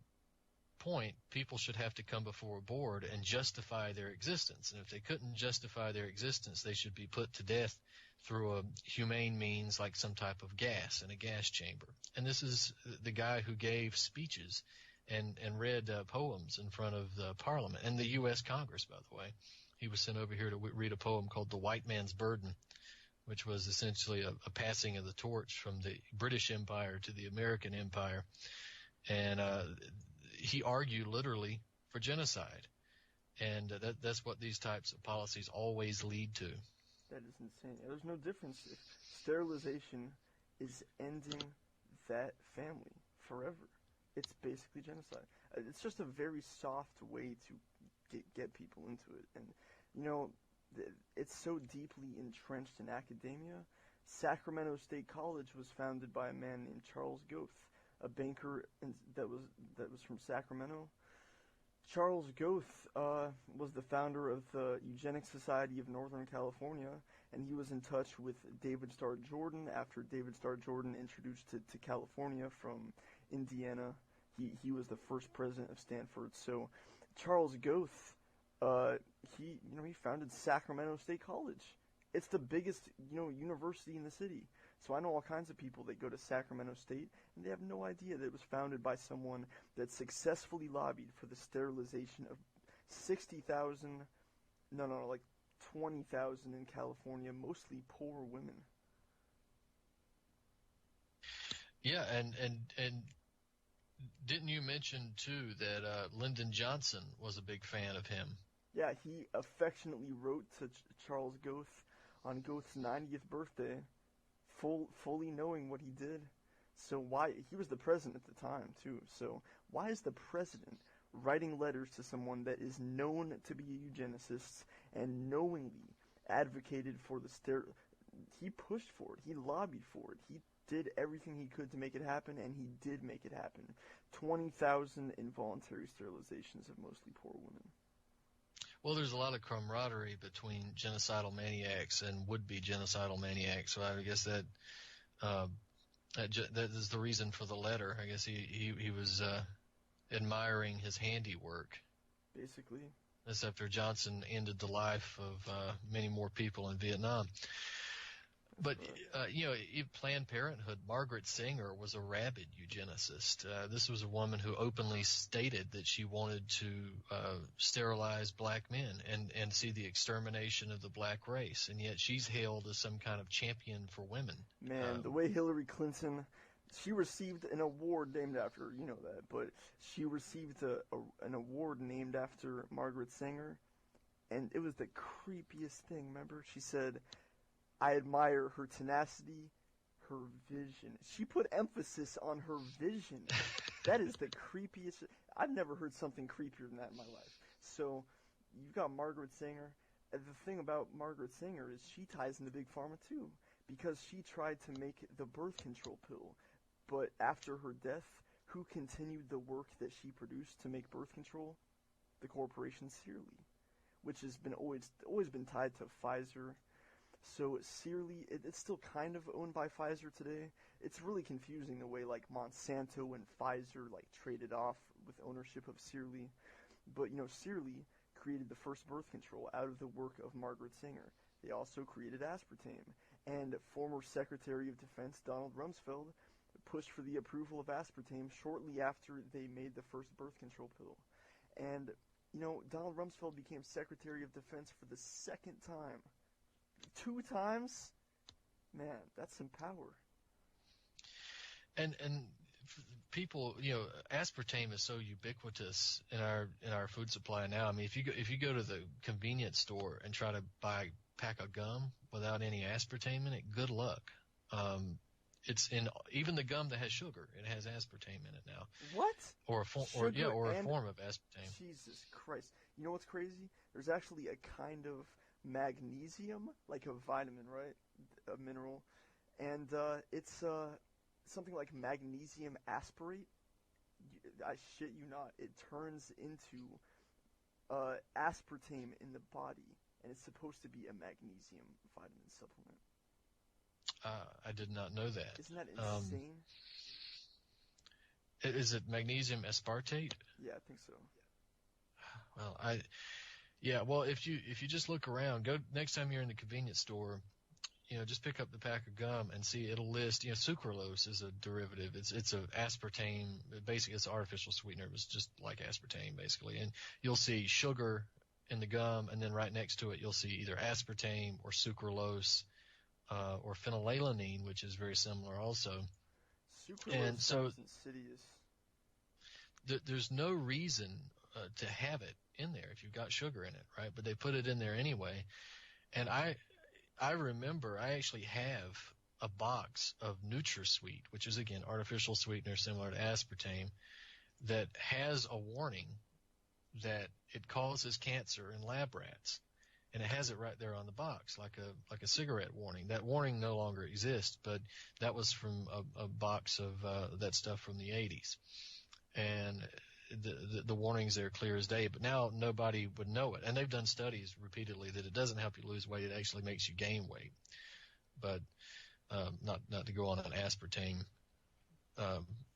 point, people should have to come before a board and justify their existence. And if they couldn't justify their existence, they should be put to death through a humane means like some type of gas in a gas chamber. And this is the guy who gave speeches and read poems in front of the Parliament and the U.S. Congress, by the way. He was sent over here to read a poem called The White Man's Burden, which was essentially a passing of the torch from the British Empire to the American Empire. And he argued literally for genocide. And that's what these types of policies always lead to. That is insane. There's no difference if sterilization is ending that family forever. It's basically genocide. It's just a very soft way to get people into it. And, it's so deeply entrenched in academia. Sacramento State College was founded by a man named Charles Goeth, a banker that was from Sacramento. Charles Goeth was the founder of the Eugenics Society of Northern California, and he was in touch with David Starr Jordan after David Starr Jordan introduced it to California from Indiana. He was the first president of Stanford. So Charles Goeth, he founded Sacramento State College. It's the biggest, university in the city. So I know all kinds of people that go to Sacramento State, and they have no idea that it was founded by someone that successfully lobbied for the sterilization of 20,000 in California, mostly poor women. Yeah, and didn't you mention too that Lyndon Johnson was a big fan of him? Yeah, he affectionately wrote to Charles Goeth on Goeth's 90th birthday, fully knowing what he did. So why he was the president at the time too. So why is the president writing letters to someone that is known to be a eugenicist and knowingly advocated for he pushed for it, he lobbied for it, he did everything he could to make it happen, and he did make it happen. 20,000 involuntary sterilizations of mostly poor women. Well, there's a lot of camaraderie between genocidal maniacs and would-be genocidal maniacs. So I guess that is the reason for the letter. I guess he was admiring his handiwork. Basically. That's after Johnson ended the life of many more people in Vietnam. But, Planned Parenthood, Margaret Sanger was a rabid eugenicist. This was a woman who openly stated that she wanted to sterilize black men and see the extermination of the black race. And yet she's hailed as some kind of champion for women. Man, the way Hillary Clinton, she received an award named after her, you know that, but she received an award named after Margaret Sanger. And it was the creepiest thing, remember? She said, "I admire her tenacity, her vision." She put emphasis on her vision. That is the creepiest. I've never heard something creepier than that in my life. So you've got Margaret Sanger. The thing about Margaret Sanger is she ties into Big Pharma too, because she tried to make the birth control pill. But after her death, who continued the work that she produced to make birth control? The corporation Searly, which has been always been tied to Pfizer. So Searly, it's still kind of owned by Pfizer today. It's really confusing the way like Monsanto and Pfizer like traded off with ownership of Searly. But Searly created the first birth control out of the work of Margaret Sanger. They also created aspartame, and former Secretary of Defense Donald Rumsfeld pushed for the approval of aspartame shortly after they made the first birth control pill. And Donald Rumsfeld became Secretary of Defense for the second time. 2 times? Man, that's some power. And people, aspartame is so ubiquitous in our food supply now. I mean, if you go to the convenience store and try to buy a pack of gum without any aspartame in it, good luck. It's in even the gum that has sugar. It has aspartame in it now. What? Or a form of aspartame. Jesus Christ! You know what's crazy? There's actually a kind of magnesium, like a vitamin, right? A mineral, and it's something like magnesium aspartate. I shit you not. It turns into aspartame in the body, and it's supposed to be a magnesium vitamin supplement. I did not know that. Isn't that insane? Is it magnesium aspartate? Yeah, I think so. Well, well, if you just look around, go next time you're in the convenience store, just pick up the pack of gum and see it'll list, sucralose is a derivative. It's a aspartame. Basically, it's an artificial sweetener. It's just like aspartame, basically. And you'll see sugar in the gum, and then right next to it, you'll see either aspartame or sucralose. Or phenylalanine, which is very similar also. Sucralose and so sounds insidious. There's no reason to have it in there if you've got sugar in it, right? But they put it in there anyway. And I remember I actually have a box of NutraSweet, which is, again, artificial sweetener similar to aspartame, that has a warning that it causes cancer in lab rats. And it has it right there on the box, like a cigarette warning. That warning no longer exists, but that was from a box of that stuff from the 80s. And the warnings there clear as day, but now nobody would know it. And they've done studies repeatedly that it doesn't help you lose weight, it actually makes you gain weight. But not to go on an aspartame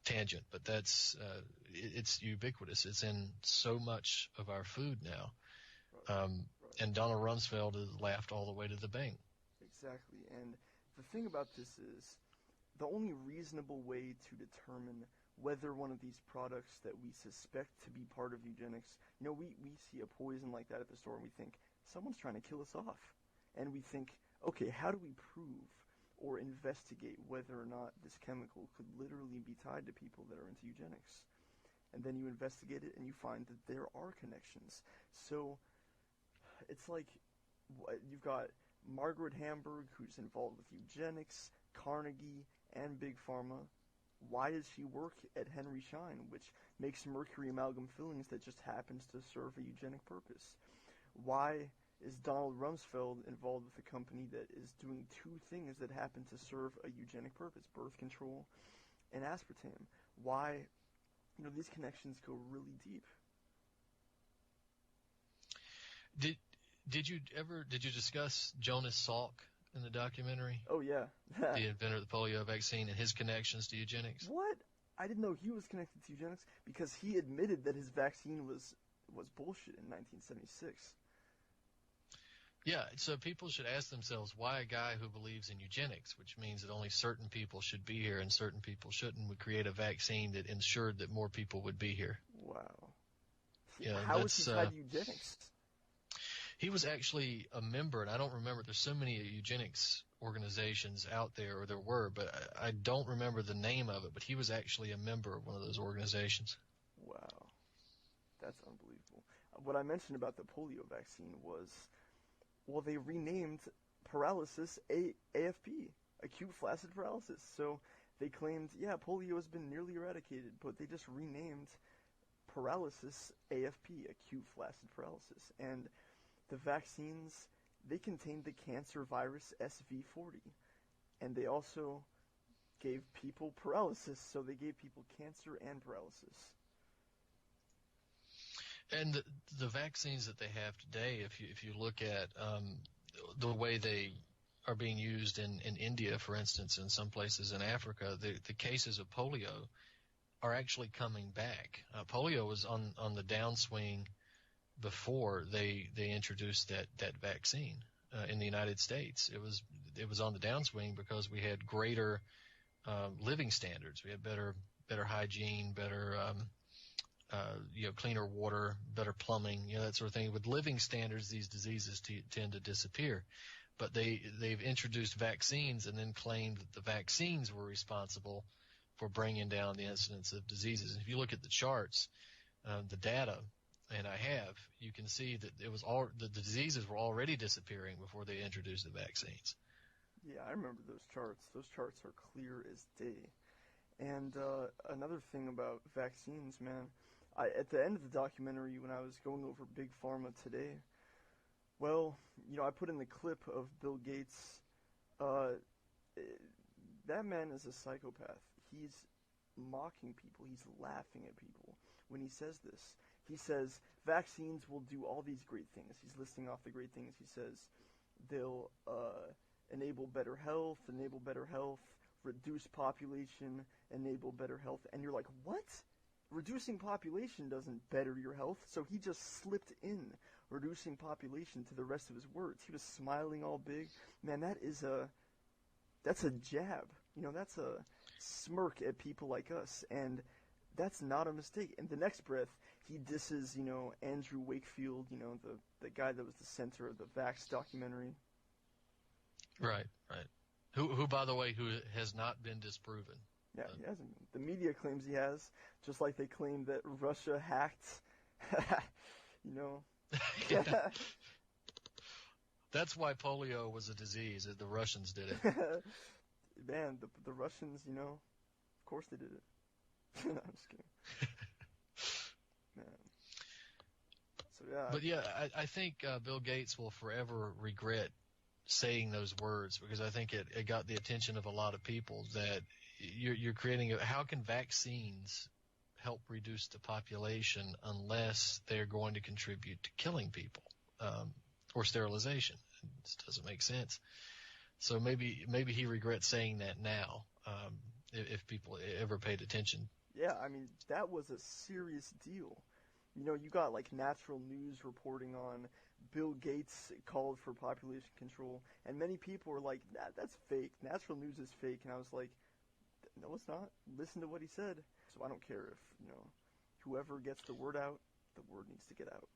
tangent, but it's ubiquitous. It's in so much of our food now. Right. And Donald Rumsfeld has laughed all the way to the bank. Exactly. And the thing about this is the only reasonable way to determine whether one of these products that we suspect to be part of eugenics, we see a poison like that at the store and we think, someone's trying to kill us off. And we think, okay, how do we prove or investigate whether or not this chemical could literally be tied to people that are into eugenics? And then you investigate it and you find that there are connections. So it's like you've got Margaret Hamburg, who's involved with eugenics, Carnegie, and Big Pharma. Why does she work at Henry Schein, which makes mercury amalgam fillings that just happens to serve a eugenic purpose? Why is Donald Rumsfeld involved with a company that is doing two things that happen to serve a eugenic purpose, birth control and aspartame? Why, these connections go really deep. Did you discuss Jonas Salk in the documentary? Oh, yeah. The inventor of the polio vaccine and his connections to eugenics? What? I didn't know he was connected to eugenics because he admitted that his vaccine was bullshit in 1976. Yeah, so people should ask themselves why a guy who believes in eugenics, which means that only certain people should be here and certain people shouldn't, would create a vaccine that ensured that more people would be here. Wow. Yeah, how was he tied to eugenics? He was actually a member, and I don't remember. There's so many eugenics organizations out there, or there were, but I don't remember the name of it. But he was actually a member of one of those organizations. Wow. That's unbelievable. What I mentioned about the polio vaccine was, well, they renamed paralysis AFP, acute flaccid paralysis. So they claimed, polio has been nearly eradicated, but they just renamed paralysis AFP, acute flaccid paralysis. And the vaccines, they contained the cancer virus SV40. And they also gave people paralysis, so they gave people cancer and paralysis. And the vaccines that they have today, if you look at the way they are being used in India, for instance, in some places in Africa, the cases of polio are actually coming back. Polio was on the downswing before they introduced that vaccine in the United States. It was on the downswing because we had greater living standards. We had better hygiene, better cleaner water, better plumbing, that sort of thing. With living standards, these diseases tend to disappear. But they've introduced vaccines and then claimed that the vaccines were responsible for bringing down the incidence of diseases. And if you look at the charts, the data, and you can see that the diseases were already disappearing before they introduced the vaccines. Yeah, I remember those charts. Those charts are clear as day. And another thing about vaccines, man, at the end of the documentary, when I was going over Big Pharma today, well, I put in the clip of Bill Gates. That man is a psychopath. He's mocking people. He's laughing at people when he says this. He says vaccines will do all these great things. He's listing off the great things. He says they'll enable better health, reduce population, enable better health. And you're like, what? Reducing population doesn't better your health. So he just slipped in reducing population to the rest of his words. He was smiling all big. Man, that's a jab. That's a smirk at people like us. And that's not a mistake. In the next breath, he disses, Andrew Wakefield, the guy that was the center of the Vax documentary. Right. Who, by the way, who has not been disproven. Yeah, he hasn't. The media claims he has, just like they claim that Russia hacked, Yeah. That's why polio was a disease. The Russians did it. Man, the Russians, of course they did it. No, I'm just kidding. Man. So, yeah. But yeah, I think Bill Gates will forever regret saying those words, because I think it got the attention of a lot of people that you're creating how can vaccines help reduce the population unless they're going to contribute to killing people or sterilization? It doesn't make sense. So maybe he regrets saying that now. if people ever paid attention. Yeah, I mean, that was a serious deal. You know, you got like Natural News reporting on Bill Gates called for population control, and many people were like, that's fake. Natural News is fake. And I was like, no, it's not. Listen to what he said. So I don't care if, you know, whoever gets the word out, the word needs to get out.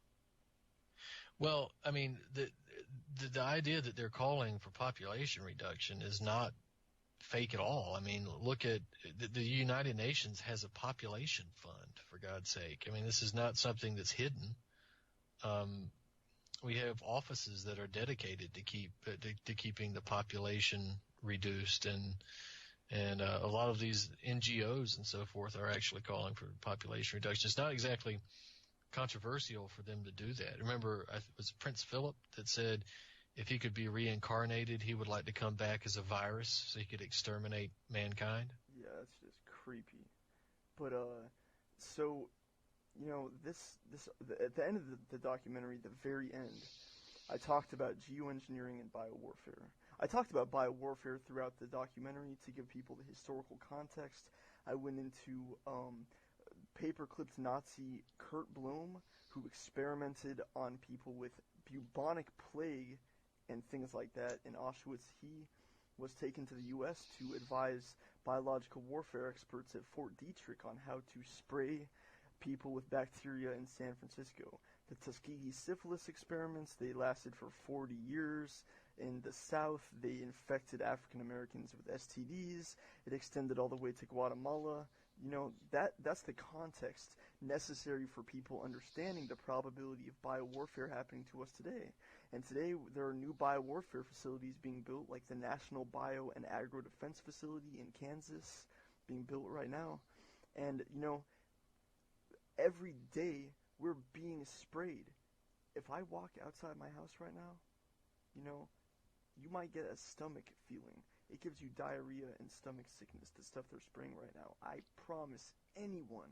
Well, I mean, the idea that they're calling for population reduction is not fake at all. I mean, look at the United Nations has a population fund, for God's sake. I mean, this is not something that's hidden. We have offices that are dedicated to keeping the population reduced, and a lot of these NGOs and so forth are actually calling for population reduction. It's not exactly controversial for them to do that. Remember, it was Prince Philip that said if he could be reincarnated, he would like to come back as a virus so he could exterminate mankind. Yeah, that's just creepy. But so, you know, at the end of the documentary, the very end, I talked about geoengineering and biowarfare. I talked about biowarfare throughout the documentary to give people the historical context. I went into paper-clipped Nazi Kurt Bloom, who experimented on people with bubonic plague and things like that in Auschwitz. He was taken to the U.S. to advise biological warfare experts at Fort Detrick on how to spray people with bacteria in San Francisco. The Tuskegee syphilis experiments, they lasted for 40 years. In the South, they infected African Americans with STDs. It extended all the way to Guatemala. You know, that's the context necessary for people understanding the probability of biowarfare happening to us today. And today, there are new biowarfare facilities being built, like the National Bio and Agro Defense Facility in Kansas, being built right now. And, you know, every day, we're being sprayed. If I walk outside my house right now, you know, you might get a stomach feeling. It gives you diarrhea and stomach sickness, the stuff they're spraying right now. I promise anyone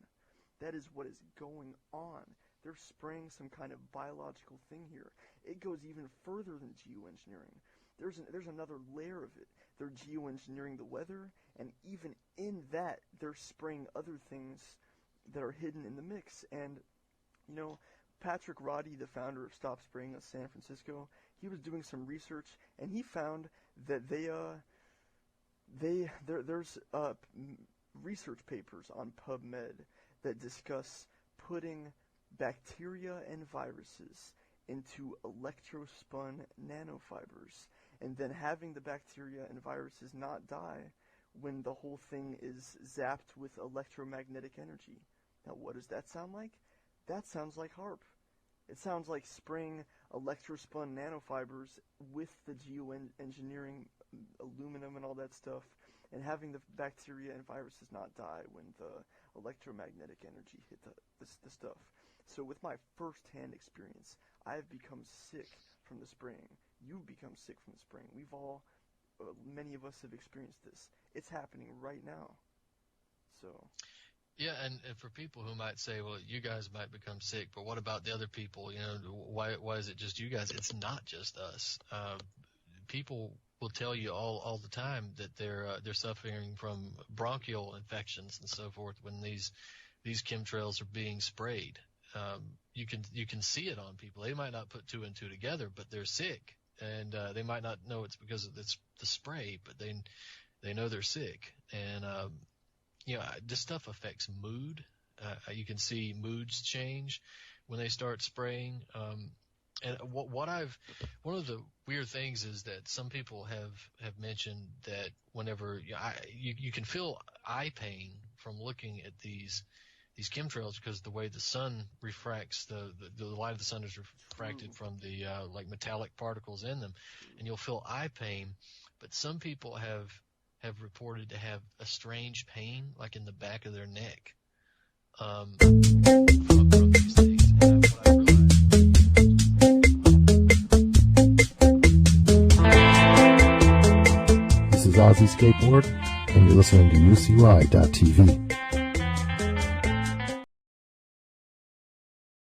that is what is going on. They're spraying some kind of biological thing here. It goes even further than geoengineering. There's another layer of it. They're geoengineering the weather, and even in that, they're spraying other things that are hidden in the mix. And, you know, Patrick Roddy, the founder of Stop Spraying Us San Francisco, he was doing some research, and he found that there's research papers on PubMed that discuss putting bacteria and viruses into electrospun nanofibers, and then having the bacteria and viruses not die when the whole thing is zapped with electromagnetic energy. Now, what does that sound like? That sounds like HARP. It sounds like spraying electrospun nanofibers with the geoengineering aluminum and all that stuff, and having the bacteria and viruses not die when the electromagnetic energy hit the stuff. So with my first-hand experience, I have become sick from the spraying. You've become sick from the spraying. We've all, many of us have experienced this. It's happening right now. So... Yeah, and for people who might say, well, you guys might become sick, but what about the other people? You know, why is it just you guys? It's not just us. People will tell you all the time that they're suffering from bronchial infections and so forth when these chemtrails are being sprayed. You can see it on people. They might not put two and two together, but they're sick, and they might not know it's because of the spray, but they know they're sick. And you know, this stuff affects mood. You can see moods change when they start spraying. And one of the weird things is that some people have mentioned that whenever you can feel eye pain from looking at these chemtrails because the way the sun refracts, the light of the sun is refracted from the like metallic particles in them, and you'll feel eye pain. But some people have reported to have a strange pain, like in the back of their neck, from these things. And what I realized... This is Ozzy Skateboard, and you're listening to UCY.TV.